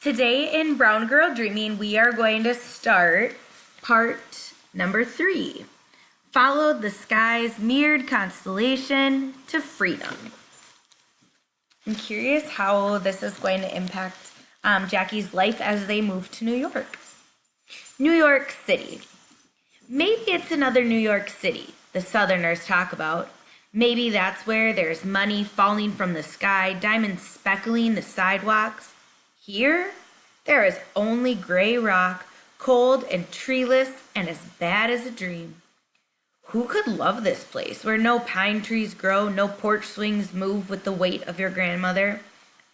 Today in Brown Girl Dreaming, we are going to start part number 3. Follow the sky's mirrored constellation to freedom. I'm curious how this is going to impact Jackie's life as they move to New York. New York City. Maybe it's another New York City the Southerners talk about. Maybe that's where there's money falling from the sky, diamonds speckling the sidewalks. Here, there is only gray rock, cold and treeless and as bad as a dream. Who could love this place where no pine trees grow, no porch swings move with the weight of your grandmother?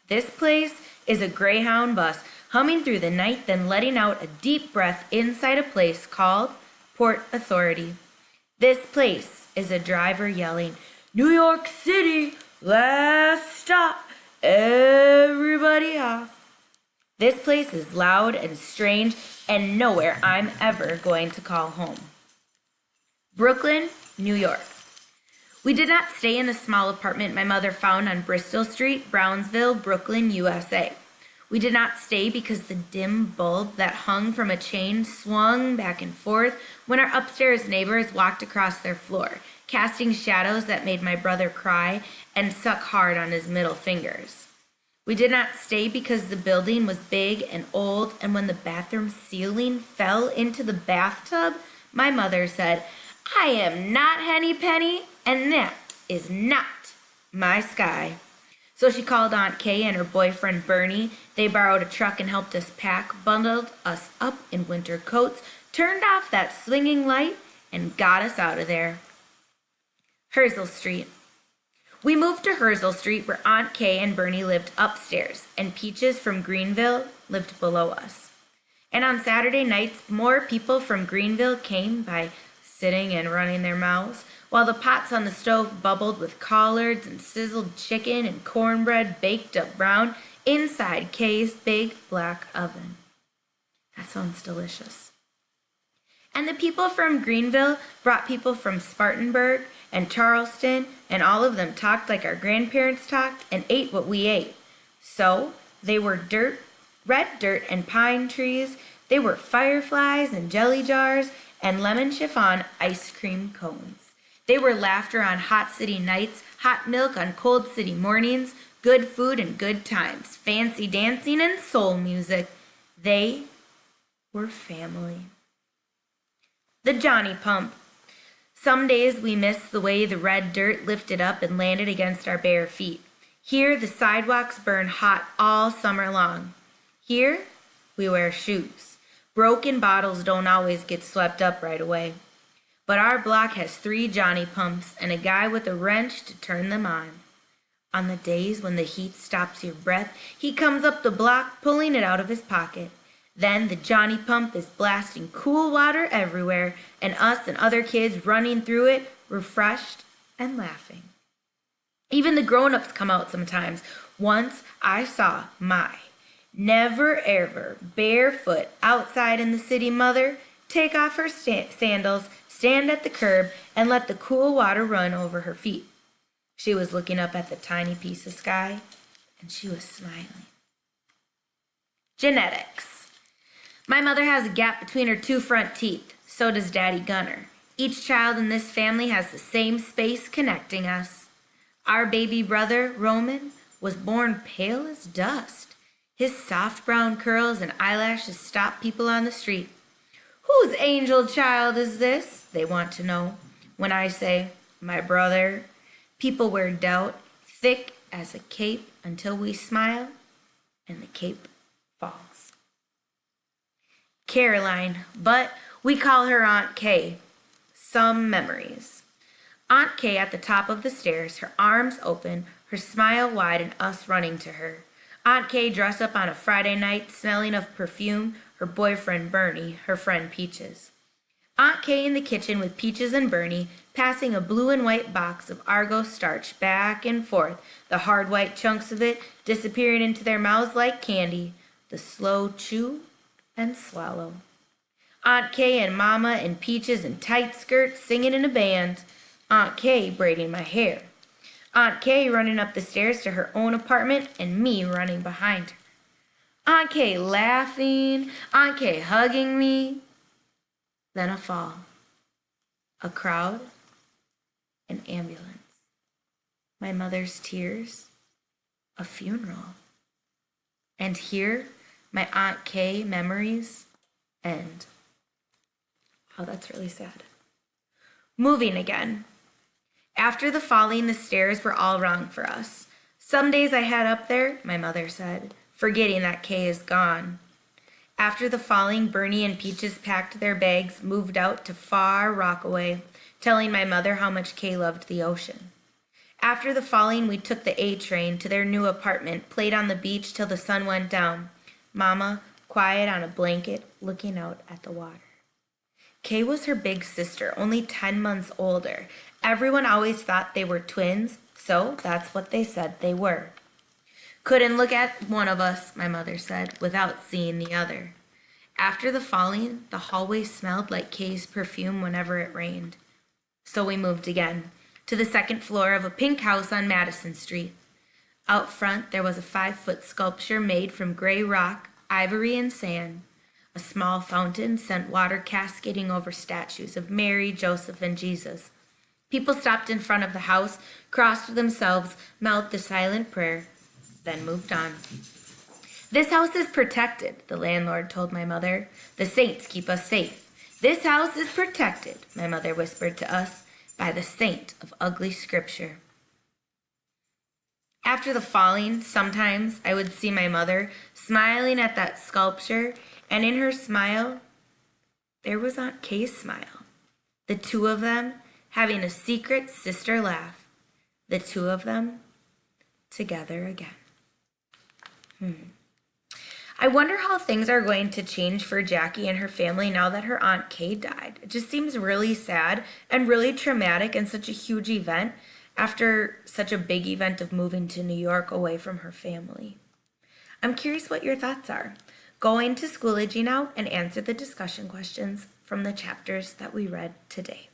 This place is a Greyhound bus humming through the night, then letting out a deep breath inside a place called Port Authority. This place is a driver yelling, "New York City, last stop, everybody off." This place is loud and strange and nowhere I'm ever going to call home. Brooklyn, New York. We did not stay in the small apartment my mother found on Bristol Street, Brownsville, Brooklyn, USA. We did not stay because the dim bulb that hung from a chain swung back and forth when our upstairs neighbors walked across their floor, casting shadows that made my brother cry and suck hard on his middle fingers. We did not stay because the building was big and old, and when the bathroom ceiling fell into the bathtub, my mother said, "I am not Henny Penny, and that is not my sky." So she called Aunt Kay and her boyfriend Bernie. They borrowed a truck and helped us pack, bundled us up in winter coats, turned off that swinging light, and got us out of there. Herzl Street. We moved to Herzl Street where Aunt Kay and Bernie lived upstairs, and Peaches from Greenville lived below us. And on Saturday nights, more people from Greenville came by sitting and running their mouths, while the pots on the stove bubbled with collards and sizzled chicken and cornbread baked up brown inside Kay's big black oven. That sounds delicious. And the people from Greenville brought people from Spartanburg and Charleston, and all of them talked like our grandparents talked and ate what we ate. So they were dirt, red dirt and pine trees. They were fireflies and jelly jars and lemon chiffon ice cream cones. They were laughter on hot city nights, hot milk on cold city mornings, good food and good times, fancy dancing and soul music. They were family. The Johnny Pump. Some days we missed the way the red dirt lifted up and landed against our bare feet. Here the sidewalks burn hot all summer long. Here we wear shoes. Broken bottles don't always get swept up right away. But our block has 3 Johnny Pumps and a guy with a wrench to turn them on. On the days when the heat stops your breath, he comes up the block pulling it out of his pocket. Then the Johnny Pump is blasting cool water everywhere, and us and other kids running through it, refreshed and laughing. Even the grown-ups come out sometimes. Once I saw my never ever barefoot outside in the city mother take off her sandals, stand at the curb, and let the cool water run over her feet. She was looking up at the tiny piece of sky, and she was smiling. Genetics. My mother has a gap between her 2 front teeth. So does Daddy Gunner. Each child in this family has the same space connecting us. Our baby brother, Roman, was born pale as dust. His soft brown curls and eyelashes stop people on the street. "Whose angel child is this?" they want to know. When I say, "My brother," people wear doubt thick as a cape until we smile and the cape falls. Caroline, but we call her Aunt Kay. Some memories. Aunt Kay at the top of the stairs, her arms open, her smile wide, and us running to her. Aunt Kay dressed up on a Friday night, smelling of perfume, her boyfriend Bernie, her friend Peaches. Aunt Kay in the kitchen with Peaches and Bernie, passing a blue and white box of Argo starch back and forth, the hard white chunks of it disappearing into their mouths like candy, the slow chew and swallow. Aunt Kay and Mama and Peaches in tight skirts singing in a band. Aunt Kay braiding my hair. Aunt Kay running up the stairs to her own apartment and me running behind her. Aunt Kay laughing, Aunt Kay hugging me. Then a fall, a crowd, an ambulance. My mother's tears, a funeral. And here, my Aunt Kay memories end. Oh, that's really sad. Moving again. After the falling, the stairs were all wrong for us. Some days I had up there, my mother said, forgetting that Kay is gone. After the falling, Bernie and Peaches packed their bags, moved out to far Rockaway, telling my mother how much Kay loved the ocean. After the falling, we took the A train to their new apartment, played on the beach till the sun went down. Mama, quiet on a blanket, looking out at the water. Kay was her big sister, only 10 months older. Everyone always thought they were twins, so that's what they said they were. Couldn't look at one of us, my mother said, without seeing the other. After the falling, the hallway smelled like Kay's perfume whenever it rained. So we moved again, to the second floor of a pink house on Madison Street. Out front, there was a 5-foot sculpture made from gray rock, ivory, and sand. A small fountain sent water cascading over statues of Mary, Joseph, and Jesus. People stopped in front of the house, crossed themselves, mouthed the silent prayer, then moved on. This house is protected, the landlord told my mother. The saints keep us safe. This house is protected, my mother whispered to us, by the saint of ugly scripture. After the falling, sometimes I would see my mother smiling at that sculpture, and in her smile, there was Aunt Kay's smile. The two of them having a secret sister laugh. The two of them together again. I wonder how things are going to change for Jackie and her family now that her Aunt Kay died. It just seems really sad and really traumatic and such a huge event after such a big event of moving to New York away from her family. I'm curious what your thoughts are. Go into Schoology now and answer the discussion questions from the chapters that we read today.